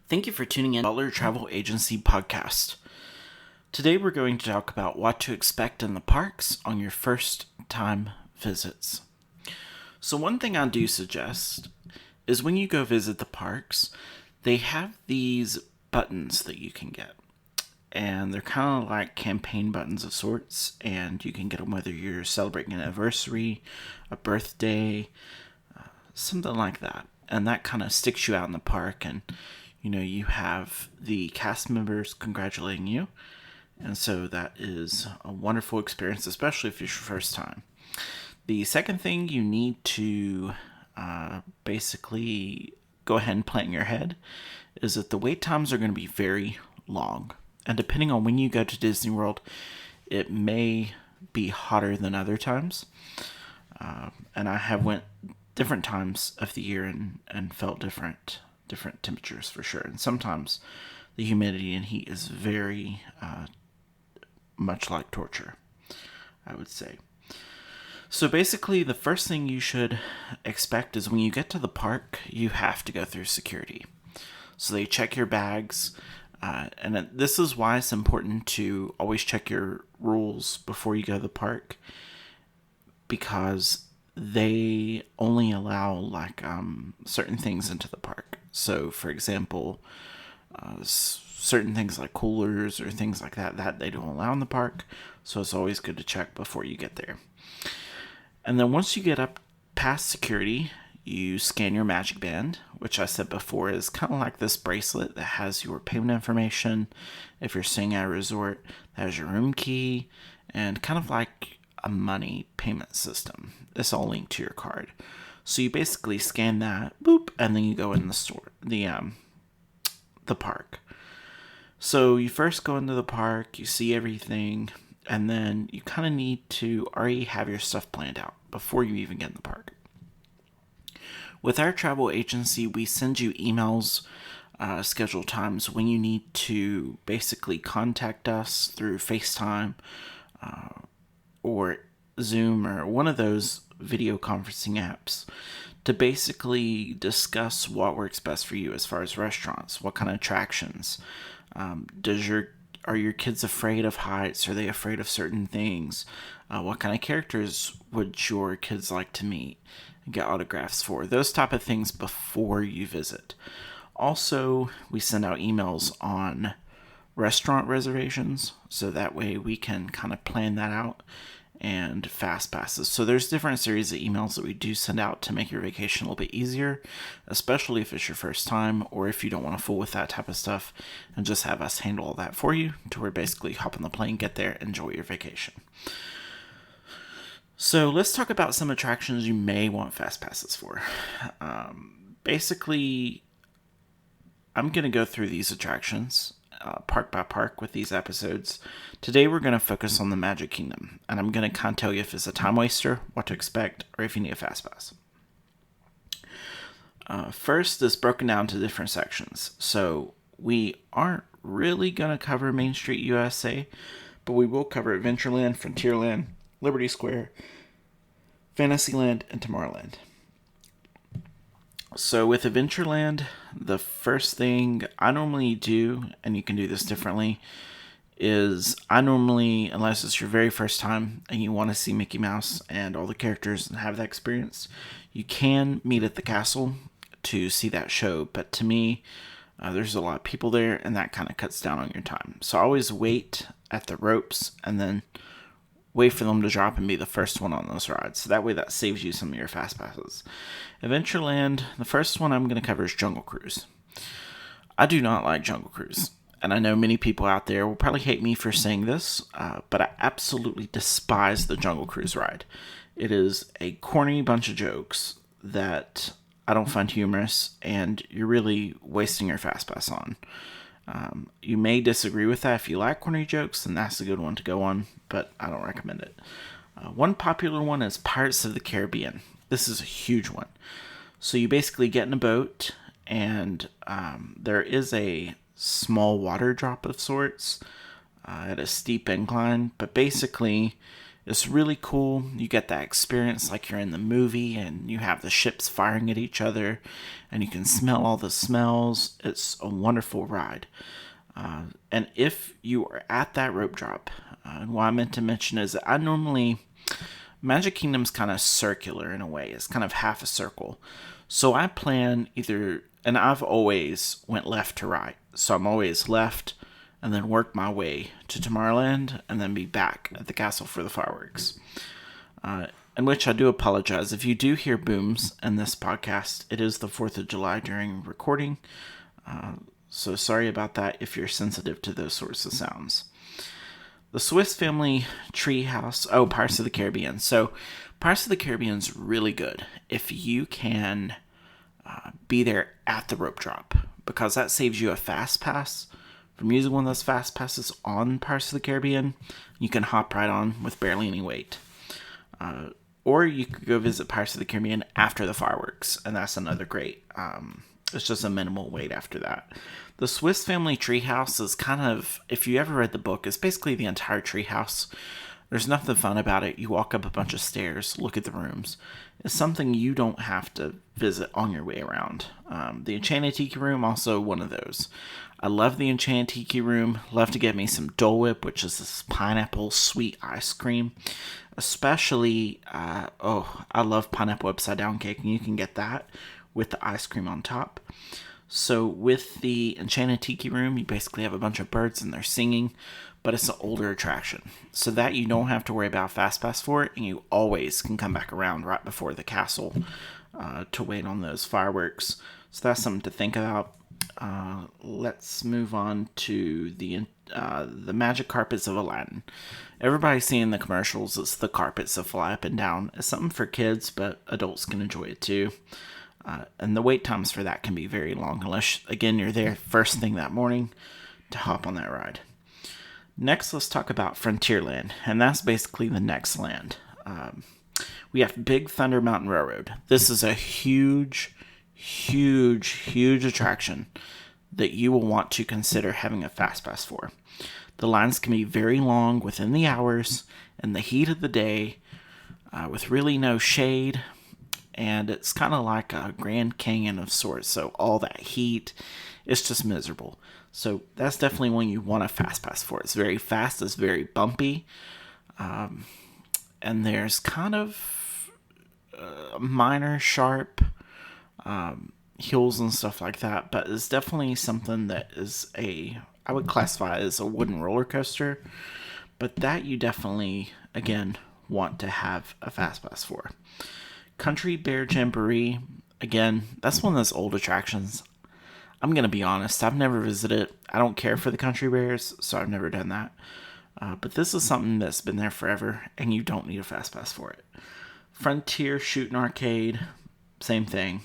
Thank you for tuning in to the Butler Travel Agency podcast. Today we're going to talk about what to expect in the parks on your first time visits. So one thing I do suggest is when you go visit the parks, they have these buttons that you can get. And they're kind of like campaign buttons of sorts, and you can get them whether you're celebrating an anniversary, a birthday, something like that. And that kind of sticks you out in the park, and you have the cast members congratulating you. And so that is a wonderful experience, especially if it's your first time. The second thing you need to basically go ahead and plant in your head is that the wait times are going to be very long. And depending on when you go to Disney World, it may be hotter than other times. And I have went different times of the year and felt different temperatures for sure. And sometimes the humidity and heat is very much like torture, I would say. So basically, the first thing you should expect is when you get to the park, you have to go through security. So they check your bags, and this is why it's important to always check your rules before you go to the park, because they only allow certain things into the park. So, for example, certain things like coolers or things like that they don't allow in the park. So it's always good to check before you get there. And then once you get up past security, you scan your magic band, which I said before is kind of like this bracelet that has your payment information. If you're staying at a resort, that has your room key, and kind of like a money payment system. It's all linked to your card. So you basically scan that, boop, and then you go in the store, the park. So you first go into the park, you see everything, and then you kind of need to already have your stuff planned out before you even get in the park. With our travel agency, we send you emails, schedule times when you need to basically contact us through FaceTime or Zoom or one of those video conferencing apps to basically discuss what works best for you as far as restaurants, what kind of attractions. Are your kids afraid of heights? Are they afraid of certain things? What kind of characters would your kids like to meet and get autographs for? Those type of things before you visit. Also, we send out emails on restaurant reservations, so that way we can kind of plan that out, and fast passes. So there's different series of emails that we do send out to make your vacation a little bit easier, especially if it's your first time or if you don't want to fool with that type of stuff and just have us handle all that for you to where basically hop on the plane, get there, enjoy your vacation. So let's talk about some attractions you may want fast passes for. Basically, I'm going to go through these attractions park by park with these episodes. Today we're going to focus on the Magic Kingdom, and I'm going to kind of tell you if it's a time waster, what to expect, or if you need a fast pass. First, it's broken down to different sections. So we aren't really going to cover Main Street USA, but we will cover Adventureland, Frontierland, Liberty Square, Fantasyland, and Tomorrowland. So with Adventureland, the first thing I normally do, and you can do this differently, is I normally, unless it's your very first time and you want to see Mickey Mouse and all the characters and have that experience, you can meet at the castle to see that show. But to me, there's a lot of people there, and that kind of cuts down on your time. So I always wait at the ropes and then wait for them to drop and be the first one on those rides. So that way that saves you some of your fast passes. Adventureland, the first one I'm going to cover is Jungle Cruise. I do not like Jungle Cruise. And I know many people out there will probably hate me for saying this, but I absolutely despise the Jungle Cruise ride. It is a corny bunch of jokes that I don't find humorous, and you're really wasting your fast pass on. You may disagree with that. If you like corny jokes, then that's a good one to go on, but I don't recommend it. One popular one is Pirates of the Caribbean. This is a huge one. So you basically get in a boat, and there is a small water drop of sorts at a steep incline, but basically It's really cool. You get that experience like you're in the movie, and you have the ships firing at each other, and you can smell all the smells. It's a wonderful ride. And if you are at that rope drop, and what I meant to mention is that Magic Kingdom's kind of circular in a way. It's kind of half a circle. So I plan and I've always went left to right. So I'm always left and then work my way to Tomorrowland and then be back at the castle for the fireworks. In which I do apologize. If you do hear booms in this podcast, it is the 4th of July during recording. So sorry about that if you're sensitive to those sorts of sounds. The Swiss Family Treehouse. Oh, Pirates of the Caribbean. So Pirates of the Caribbean's really good if you can be there at the rope drop, because that saves you a fast pass. From using one of those fast passes on Pirates of the Caribbean, you can hop right on with barely any wait. Or you could go visit Pirates of the Caribbean after the fireworks, and that's another great. It's just a minimal wait after that. The Swiss Family Treehouse is kind of, if you ever read the book, it's basically the entire treehouse. There's nothing fun about it. You walk up a bunch of stairs, look at the rooms. It's something you don't have to visit on your way around. The Enchanted Tiki Room, also one of those. I love the Enchanted Tiki Room. Love to get me some Dole Whip, which is this pineapple sweet ice cream. Especially, I love pineapple upside down cake, and you can get that with the ice cream on top. So with the Enchanted Tiki Room, you basically have a bunch of birds and they're singing, but it's an older attraction. So that you don't have to worry about Fast Pass for it, and you always can come back around right before the castle to wait on those fireworks. So that's something to think about. Let's move on to the Magic Carpets of Aladdin. Everybody's seeing the commercials. It's the carpets that fly up and down. It's something for kids, but adults can enjoy it too. And the wait times for that can be very long, unless, again, you're there first thing that morning to hop on that ride. Next, let's talk about Frontierland, and that's basically the next land. We have Big Thunder Mountain Railroad. This is a huge attraction that you will want to consider having a fast pass for. The lines can be very long within the hours in the heat of the day with really no shade, and it's kind of like a Grand Canyon of sorts, so all that heat, it's just miserable. So that's definitely one you want a fast pass for. It's very fast, it's very bumpy, and there's kind of minor sharp hills and stuff like that, but it's definitely something that is I would classify as a wooden roller coaster, but that you definitely, again, want to have a fast pass for. Country Bear Jamboree, again, that's one of those old attractions. I'm going to be honest, I've never visited. I don't care for the country bears, so I've never done that. But this is something that's been there forever, and you don't need a fast pass for it. Frontier Shooting Arcade, same thing.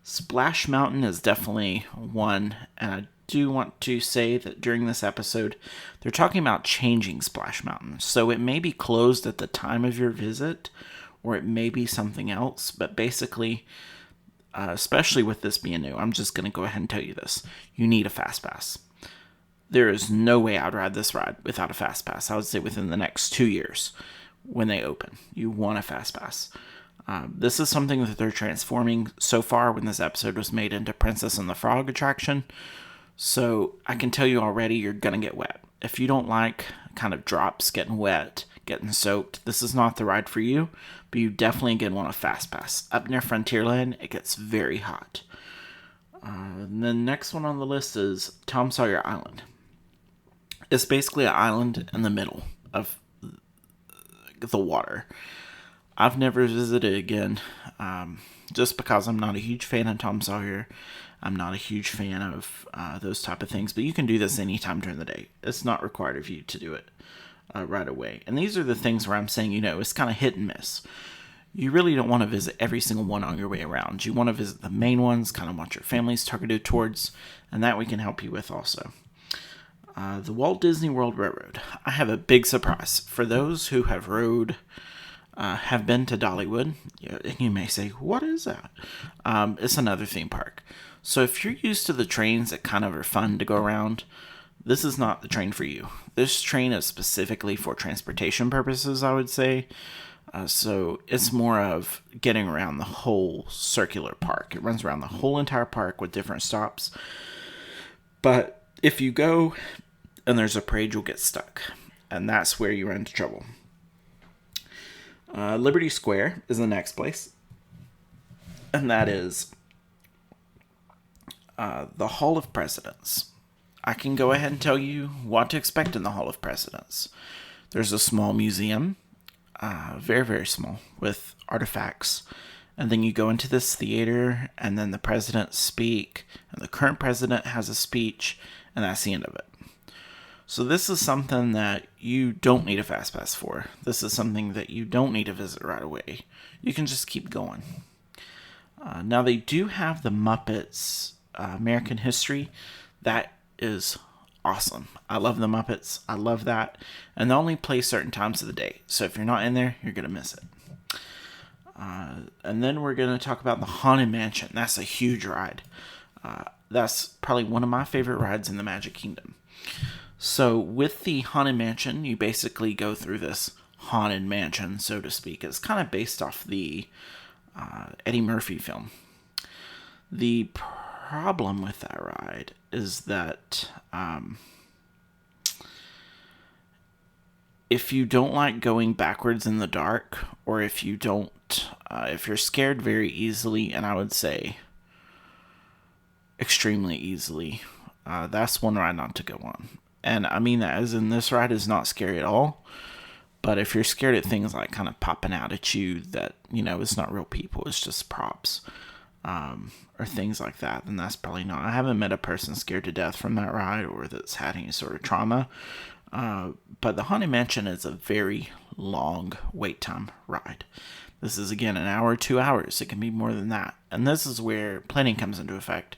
Splash Mountain is definitely one, and I do want to say that during this episode, they're talking about changing Splash Mountain. So it may be closed at the time of your visit, or it may be something else, but basically, especially with this being new, I'm just going to go ahead and tell you this. You need a fast pass. There is no way I'd ride this ride without a fast pass. I would say within the next 2 years when they open. You want a fast pass. This is something that they're transforming so far when this episode was made into Princess and the Frog attraction. So I can tell you already you're going to get wet. If you don't like kind of drops, getting wet, getting soaked, this is not the ride for you, but you definitely again want a fast pass. Up near Frontierland, it gets very hot. The next one on the list is Tom Sawyer Island. It's basically an island in the middle of the water. I've never visited again, just because I'm not a huge fan of Tom Sawyer. I'm not a huge fan of those type of things, but you can do this anytime during the day. It's not required of you to do it right away. And these are the things where I'm saying, it's kind of hit and miss. You really don't want to visit every single one on your way around. You want to visit the main ones, kind of what your family's targeted towards, and that we can help you with also. The Walt Disney World Railroad. I have a big surprise. For those who have have been to Dollywood, you may say, what is that? It's another theme park. So if you're used to the trains that kind of are fun to go around, this is not the train for you. This train is specifically for transportation purposes, I would say. So it's more of getting around the whole circular park. It runs around the whole entire park with different stops. But if you go and there's a parade, you'll get stuck. And that's where you run into trouble. Liberty Square is the next place. And that is the Hall of Presidents. I can go ahead and tell you what to expect in the Hall of Presidents. There's a small museum, very, very small, with artifacts. And then you go into this theater, and then the presidents speak, and the current president has a speech, and that's the end of it. So this is something that you don't need a fast pass for. This is something that you don't need to visit right away. You can just keep going. Now they do have the Muppets American History. That is awesome. I love the Muppets. I love that. And they only play certain times of the day. So if you're not in there, you're going to miss it. And then we're going to talk about the Haunted Mansion. That's a huge ride. That's probably one of my favorite rides in the Magic Kingdom. So with the Haunted Mansion, you basically go through this haunted mansion, so to speak. It's kind of based off the Eddie Murphy film. The problem with that ride is that if you don't like going backwards in the dark, or if you don't, if you're scared very easily, and I would say extremely easily, that's one ride not to go on. And I mean that as in this ride is not scary at all. But if you're scared at things like kind of popping out at you that, it's not real people, it's just props, or things like that, then that's probably not. I haven't met a person scared to death from that ride or that's had any sort of trauma. But the Haunted Mansion is a very long wait time ride. This is, again, an hour, 2 hours. It can be more than that. And this is where planning comes into effect,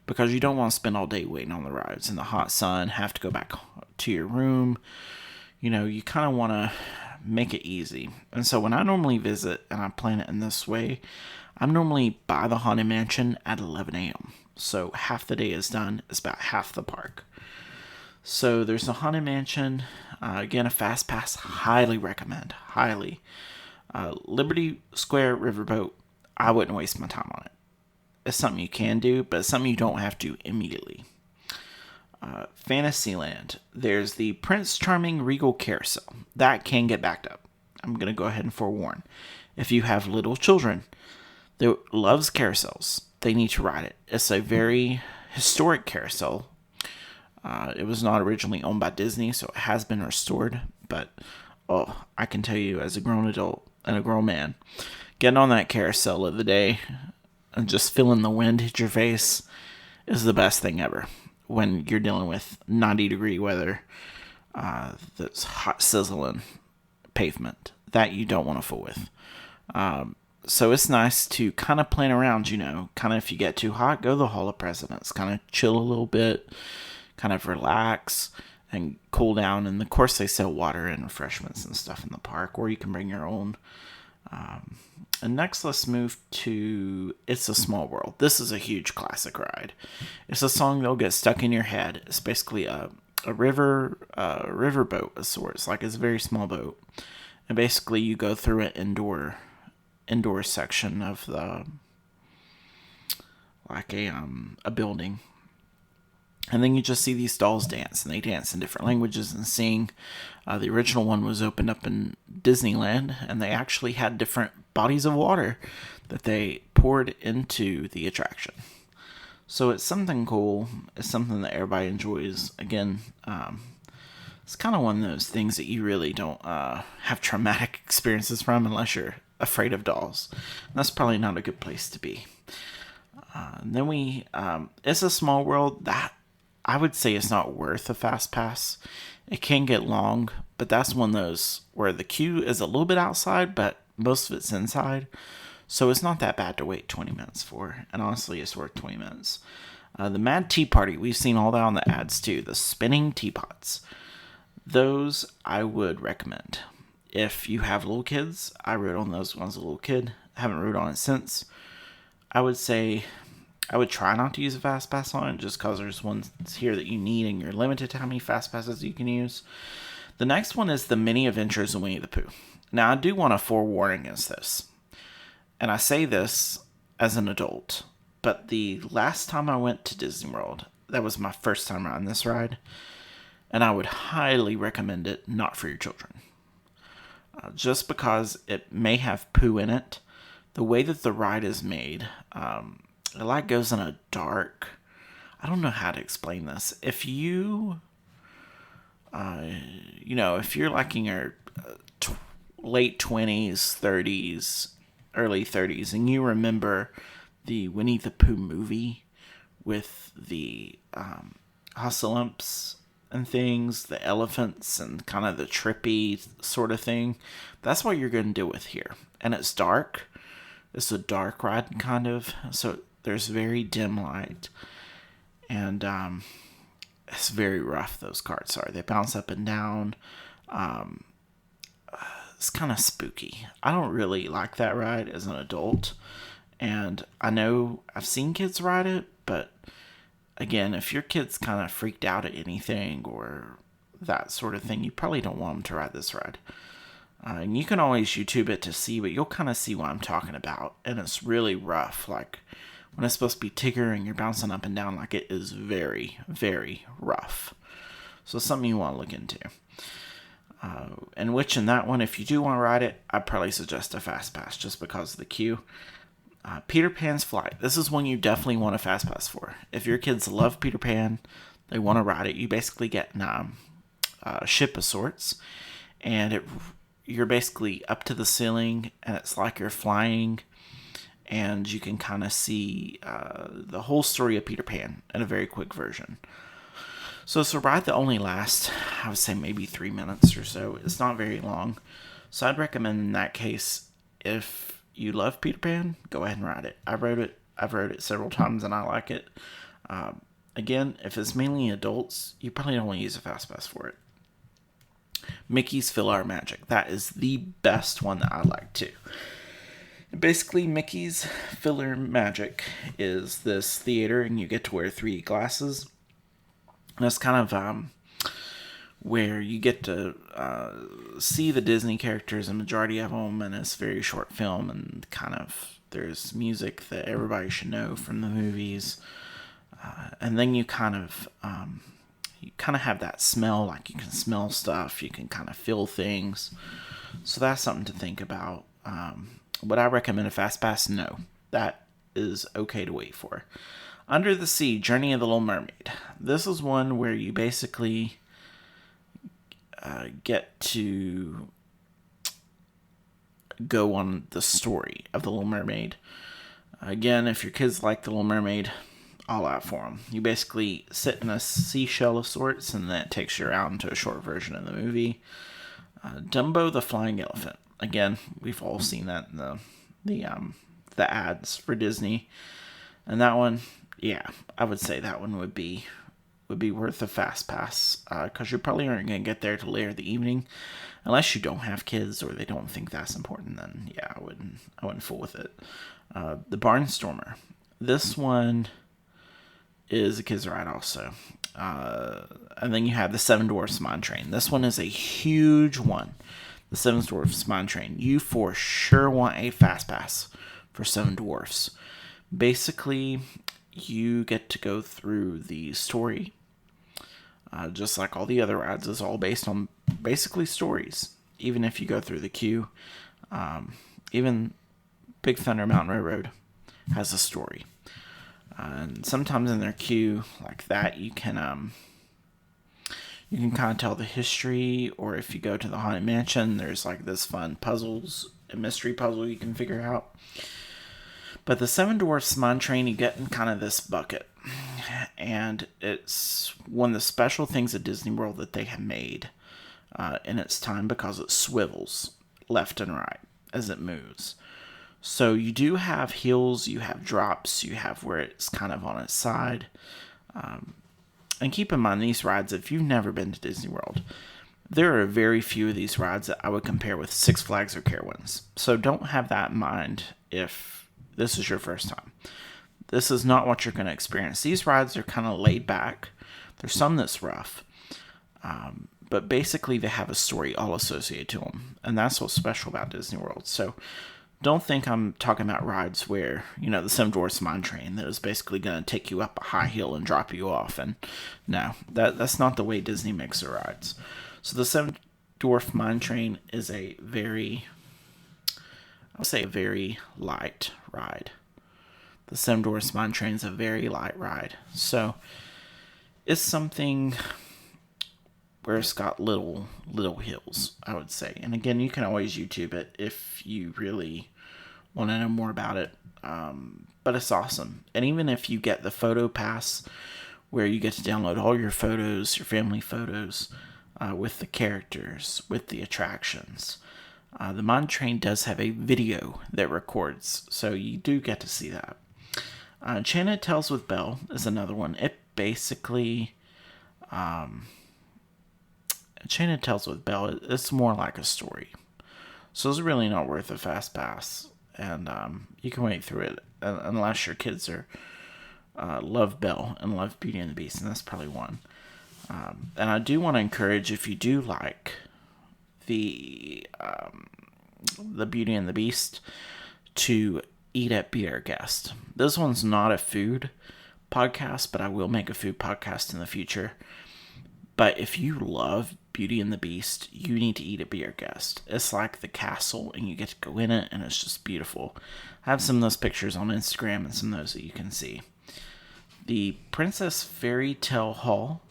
because you don't want to spend all day waiting on the rides in the hot sun, have to go back to your room. You kind of want to make it easy. And so when I normally visit and I plan it in this way, I'm normally by the Haunted Mansion at 11 a.m. So half the day is done. It's about half the park. So there's the Haunted Mansion. Again, a fast pass. Highly recommend. Highly. Liberty Square Riverboat. I wouldn't waste my time on it. It's something you can do, but it's something you don't have to immediately. Fantasyland. There's the Prince Charming Regal Carousel. That can get backed up. I'm going to go ahead and forewarn. If you have little children that loves carousels, they need to ride it. It's a very historic carousel. It was not originally owned by Disney, so it has been restored. But, I can tell you as a grown adult and a grown man, getting on that carousel of the day and just feeling the wind hit your face is the best thing ever. When you're dealing with 90-degree weather, that's hot sizzling pavement that you don't want to fool with. So it's nice to kind of plan around, kind of if you get too hot, go to the Hall of Presidents, kind of chill a little bit, kind of relax and cool down. And of course they sell water and refreshments and stuff in the park, or you can bring your own. And next, let's move to It's a Small World. This is a huge classic ride. It's a song that'll get stuck in your head. It's basically a river boat of sorts. Like, it's a very small boat. And basically you go through an indoor section of the, like a building. And then you just see these dolls dance, and they dance in different languages and sing. The original one was opened up in Disneyland, and they actually had different bodies of water that they poured into the attraction. So it's something cool. It's something that everybody enjoys. Again, it's kind of one of those things that you really don't have traumatic experiences from unless you're afraid of dolls. And that's probably not a good place to be. Then It's a Small World. That I would say it's not worth a fast pass. It can get long, but that's one of those where the queue is a little bit outside, but most of it's inside. So it's not that bad to wait 20 minutes for. And honestly, it's worth 20 minutes. The Mad Tea Party, we've seen all that on the ads too. The spinning teapots. Those I would recommend. If you have little kids, I rode on those when I was a little kid. I haven't rode on it since. I would say I would try not to use a fast pass on it just because there's ones here that you need and you're limited to how many fast passes you can use. The next one is the Mini Adventures of Winnie the Pooh. Now, I do want to forewarn against this. And I say this as an adult. But the last time I went to Disney World, that was my first time riding this ride. And I would highly recommend it not for your children. Just because it may have poo in it. The way that the ride is made, it like goes in a dark... I don't know how to explain this. If you... if you're like in your late 20s, 30s, early 30s, and you remember the Winnie the Pooh movie with the Hussalumps and things, the elephants, and kind of the trippy sort of thing, that's what you're going to deal with here. And it's dark. It's a dark ride, kind of. So there's very dim light. And it's very rough, those carts are. They bounce up and down. It's kind of spooky. I don't really like that ride as an adult. And I know I've seen kids ride it, but again, if your kid's kind of freaked out at anything or that sort of thing, you probably don't want them to ride this ride. And you can always YouTube it to see, but you'll kind of see what I'm talking about. And it's really rough. Like when it's supposed to be Tigger and you're bouncing up and down, like it is very, very rough. So it's something you want to look into. And which in that one, if you do want to ride it, I'd probably suggest a fast pass just because of the queue. Peter Pan's Flight. This is one you definitely want a fast pass for. If your kids love Peter Pan, they want to ride it, you basically get a ship of sorts. And you're basically up to the ceiling, and it's like you're flying, and you can kind of see the whole story of Peter Pan in a very quick version. So it's a ride that only lasts, I would say, maybe 3 minutes or so. It's not very long. So I'd recommend in that case, if you love Peter Pan, go ahead and ride it. I've rode it several times, and I like it. Again, if it's mainly adults, you probably don't want to use a fast pass for it. Mickey's PhilharMagic. That is the best one that I like too. Basically, Mickey's PhilharMagic is this theater, and you get to wear 3 glasses. And it's kind of where you get to see the Disney characters, a majority of them, and it's a very short film, and kind of there's music that everybody should know from the movies. And then you kind of have that smell, like you can smell stuff, you can kind of feel things. So that's something to think about. Would I recommend a fast pass? No. That is okay to wait for. Under the Sea, Journey of the Little Mermaid. This is one where you basically get to go on the story of the Little Mermaid. Again, if your kids like the Little Mermaid, all out for them. You basically sit in a seashell of sorts, and then it takes you out into a short version of the movie. Dumbo the Flying Elephant. Again, we've all seen that in the ads for Disney. And that one, yeah, I would say that one would be worth a fast pass, because you probably aren't going to get there till later in the evening, unless you don't have kids or they don't think that's important. Then yeah, I wouldn't fool with it. The Barnstormer. This one is a kids ride also. And then you have the Seven Dwarfs Mine Train. This one is a huge one. The Seven Dwarfs Mine Train. You for sure want a fast pass for Seven Dwarfs. Basically, you get to go through the story. Just like all the other rides, is all based on basically stories. Even if you go through the queue. Even Big Thunder Mountain Railroad has a story. And sometimes in their queue like that, you can kind of tell the history, or if you go to the Haunted Mansion, there's like this fun puzzles, a mystery puzzle you can figure out. But the Seven Dwarfs Mine Train, you get in kind of this bucket. And it's one of the special things at Disney World that they have made in its time, because it swivels left and right as it moves. So you do have hills, you have drops, you have where it's kind of on its side. And keep in mind, these rides, if you've never been to Disney World, there are very few of these rides that I would compare with Six Flags or Carowinds. So don't have that in mind if this is your first time. this is not what you're going to experience. These rides are kind of laid back. There's some that's rough. But basically they have a story all associated to them. And that's what's special about Disney World. So don't think I'm talking about rides where, the Seven Dwarfs Mine Train that is basically going to take you up a high hill and drop you off. And no, that's not the way Disney makes their rides. So the Seven Dwarf Mine Train is a very light ride. The Seven Dwarfs Mine Train is a very light ride. So it's something where it's got little hills, I would say. And again, you can always YouTube it if you really want to know more about it. But it's awesome. And even if you get the photo pass, where you get to download all your photos, your family photos, with the characters, with the attractions, the Mine Train does have a video that records, so you do get to see that. Enchanted Tales with Belle is another one. It basically... Enchanted Tales with Belle, it's more like a story. So it's really not worth a fast pass. And you can wait through it unless your kids are love Belle and love Beauty and the Beast. And that's probably one. And I do want to encourage, if you do like the Beauty and the Beast, to eat at Be Our Guest. This one's not a food podcast, but I will make a food podcast in the future. But if you love Beauty and the Beast, you need to eat at Be Our Guest. It's like the castle, and you get to go in it, and it's just beautiful. I have some of those pictures on Instagram and some of those that you can see. The Princess Fairy Tale Hall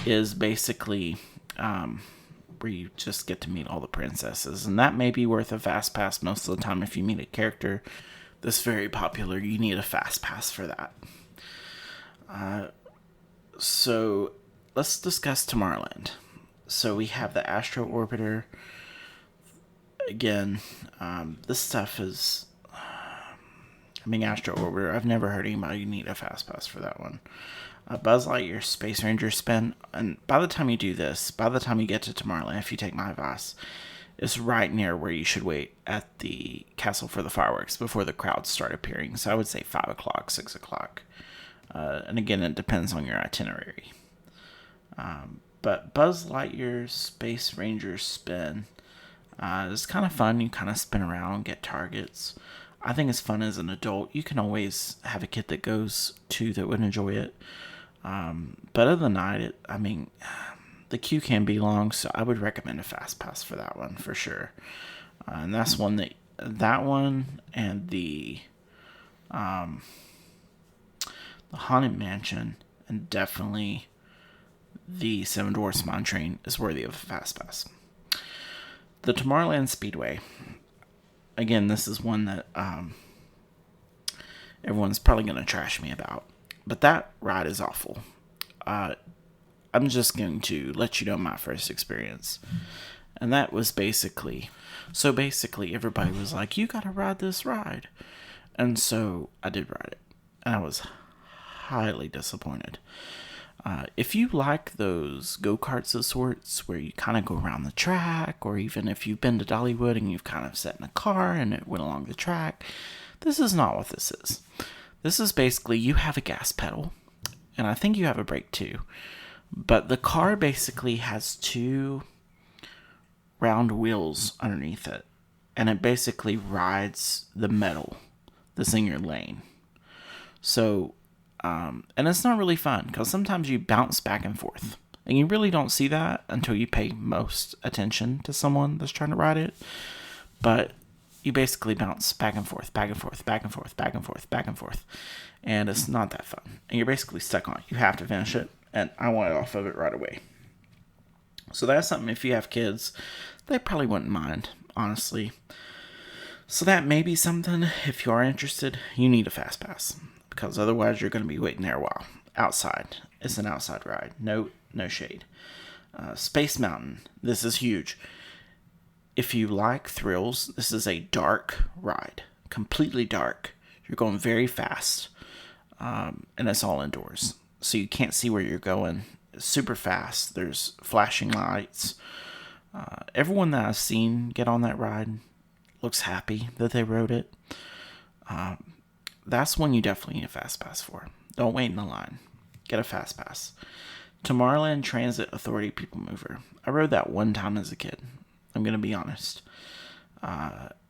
is basically where you just get to meet all the princesses. And that may be worth a fast pass most of the time. If you meet a character that's very popular, you need a fast pass for that. So let's discuss Tomorrowland. So we have the Astro Orbiter. Again, this stuff is... Astro Orbiter, I've never heard anybody need a fast pass for that one. Buzz Lightyear Space Ranger Spin. And by the time you do this, by the time you get to Tomorrowland, if you take my advice, it's right near where you should wait at the Castle for the Fireworks before the crowds start appearing. So I would say 5 o'clock, 6 o'clock. And again, it depends on your itinerary. But Buzz Lightyear Space Ranger Spin is kind of fun. You kind of spin around, get targets. I think it's fun as an adult. You can always have a kid that goes too that would enjoy it. But other than that, the queue can be long, so I would recommend a fast pass for that one for sure. And that's one that one and the Haunted Mansion, and definitely the Seven Dwarfs Mine Train is worthy of a fast pass. The Tomorrowland Speedway. Again, this is one that everyone's probably going to trash me about. But that ride is awful. I'm just going to let you know my first experience. And that was basically everybody was like, you got to ride this ride. And so I did ride it. And I was highly disappointed. If you like those go-karts of sorts where you kind of go around the track, or even if you've been to Dollywood and you've kind of sat in a car and it went along the track, this is not what this is. This is basically you have a gas pedal, and I think you have a brake too, but the car basically has 2 round wheels underneath it, and it basically rides the metal that's in your lane. So and it's not really fun, because sometimes you bounce back and forth. And you really don't see that until you pay most attention to someone that's trying to ride it. But you basically bounce back and forth, back and forth, back and forth, back and forth, back and forth. And it's not that fun. And you're basically stuck on it. You have to finish it. And I wanted off of it right away. So that's something, if you have kids, they probably wouldn't mind, honestly. So that may be something, if you are interested, you need a fast pass. Because otherwise you're going to be waiting there a while. Outside. It's an outside ride. No shade. Space Mountain. This is huge. If you like thrills, this is a dark ride. Completely dark. You're going very fast. And it's all indoors. So you can't see where you're going. It's super fast. There's flashing lights. Everyone that I've seen get on that ride looks happy that they rode it. that's one you definitely need a fast pass for. Don't wait in the line. Get a fast pass. Tomorrowland Transit Authority People Mover. I rode that one time as a kid. I'm going to be honest.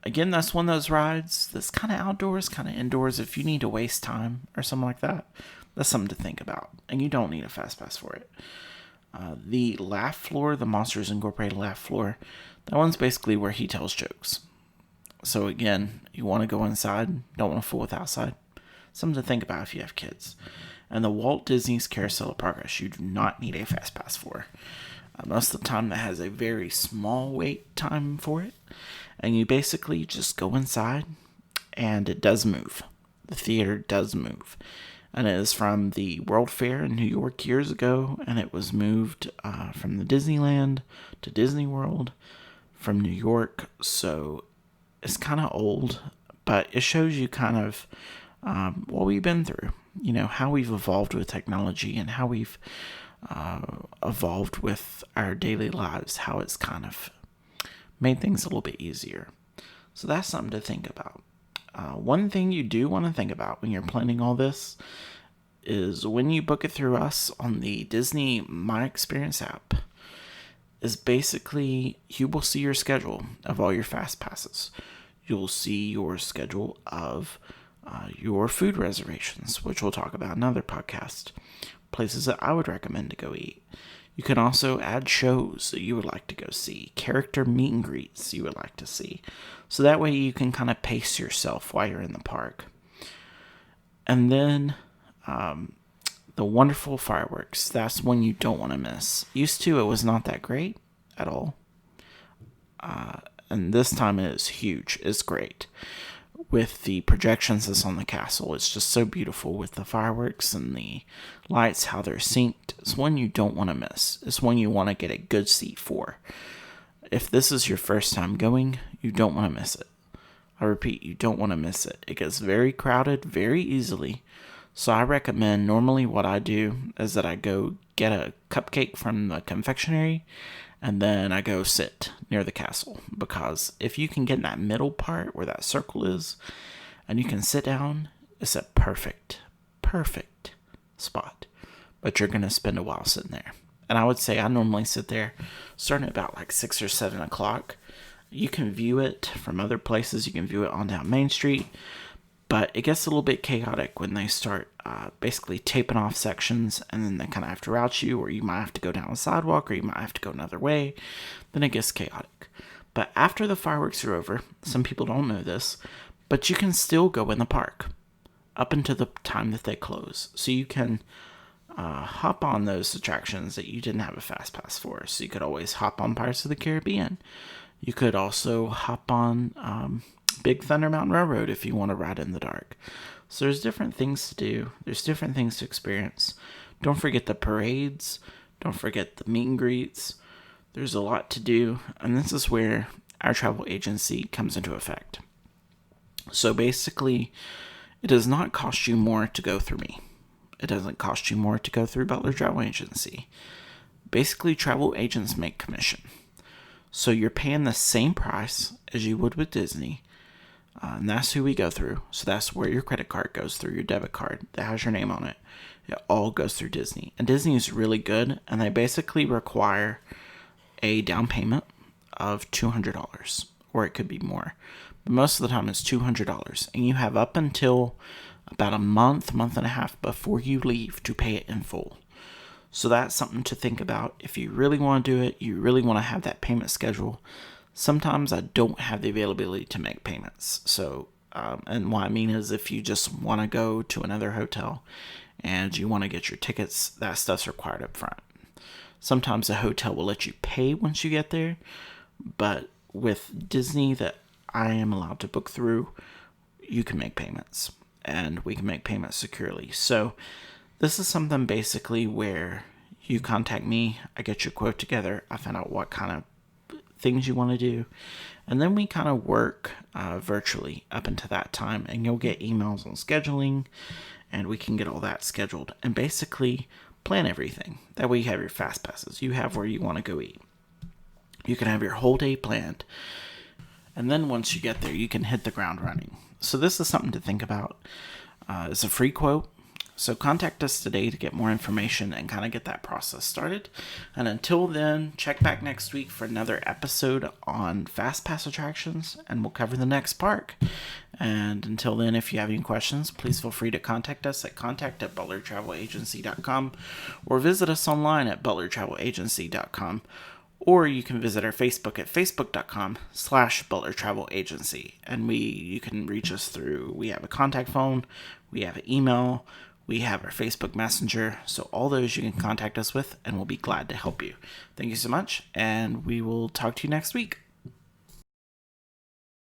Again, that's one of those rides that's kind of outdoors, kind of indoors. If you need to waste time or something like that, that's something to think about. And you don't need a fast pass for it. The laugh floor, the Monsters Incorporated laugh floor, that one's basically where he tells jokes. So again, you want to go inside, don't want to fool with outside. Something to think about if you have kids. And the Walt Disney's Carousel of Progress, you do not need a fast pass for. Most of the time that has a very small wait time for it. And you basically just go inside and it does move. The theater does move. And it is from the World Fair in New York years ago. And it was moved from the Disneyland to Disney World from New York. So it's kind of old, but it shows you kind of what we've been through. You know, how we've evolved with technology and how we've evolved with our daily lives, how it's kind of made things a little bit easier. So that's something to think about. One thing you do want to think about when you're planning all this is when you book it through us on the Disney My Experience app, is basically you will see your schedule of all your fast passes. You'll see your schedule of your food reservations, which we'll talk about in another podcast. Places that I would recommend to go eat. You can also add shows that you would like to go see, character meet and greets you would like to see. So that way you can kind of pace yourself while you're in the park. And then the wonderful fireworks. That's one you don't want to miss. Used to, it was not that great at all. And this time it is huge. It's great. With the projections that's on the castle, it's just so beautiful with the fireworks and the lights, how they're synced. It's one you don't want to miss. It's one you want to get a good seat for. If this is your first time going, you don't want to miss it. I repeat, you don't want to miss it. It gets very crowded very easily. So I recommend, normally what I do is that I go get a cupcake from the confectionery and then I go sit near the castle, because if you can get in that middle part where that circle is and you can sit down, it's a perfect spot. But you're going to spend a while sitting there. And I would say I normally sit there starting at about like 6 or 7 o'clock. You can view it from other places. You can view it on down Main Street. But it gets a little bit chaotic when they start basically taping off sections, and then they kind of have to route you, or you might have to go down the sidewalk, or you might have to go another way. Then it gets chaotic. But after the fireworks are over, some people don't know this, but you can still go in the park up until the time that they close. So you can hop on those attractions that you didn't have a fast pass for. So you could always hop on Pirates of the Caribbean. You could also hop on Big Thunder Mountain Railroad if you want to ride in the dark. So there's different things to do. There's different things to experience. Don't forget the parades. Don't forget the meet and greets. There's a lot to do. And this is where our travel agency comes into effect. So basically, it does not cost you more to go through me. It doesn't cost you more to go through Butler Travel Agency. Basically, travel agents make commission. So you're paying the same price as you would with Disney. And that's who we go through. So that's where your credit card goes through, your debit card that has your name on it. It all goes through Disney. And Disney is really good. And they basically require a down payment of $200. Or it could be more. But most of the time it's $200. And you have up until about a month and a half before you leave to pay it in full. So that's something to think about. If you really want to do it, you really want to have that payment schedule. Sometimes I don't have the availability to make payments. So, and what I mean is if you just want to go to another hotel and you want to get your tickets, that stuff's required up front. Sometimes a hotel will let you pay once you get there. But with Disney that I am allowed to book through, you can make payments. And we can make payments securely. So this is something basically where you contact me, I get your quote together, I find out what kind of things you want to do, and then we kind of work virtually up until that time, and you'll get emails on scheduling, and we can get all that scheduled and basically plan everything. That way you have your fast passes, you have where you want to go eat, you can have your whole day planned, and then once you get there you can hit the ground running. So this is something to think about. It's a free quote. So contact us today to get more information and kind of get that process started. And until then, check back next week for another episode on Fast Pass attractions, and we'll cover the next park. And until then, if you have any questions, please feel free to contact us at contact@butlertravelagency.com or visit us online at butlertravelagency.com. Or you can visit our Facebook at facebook.com/butlertravelagency. And you can reach us through, we have a contact phone, we have an email, we have our Facebook Messenger. So all those you can contact us with, and we'll be glad to help you. Thank you so much, and we will talk to you next week.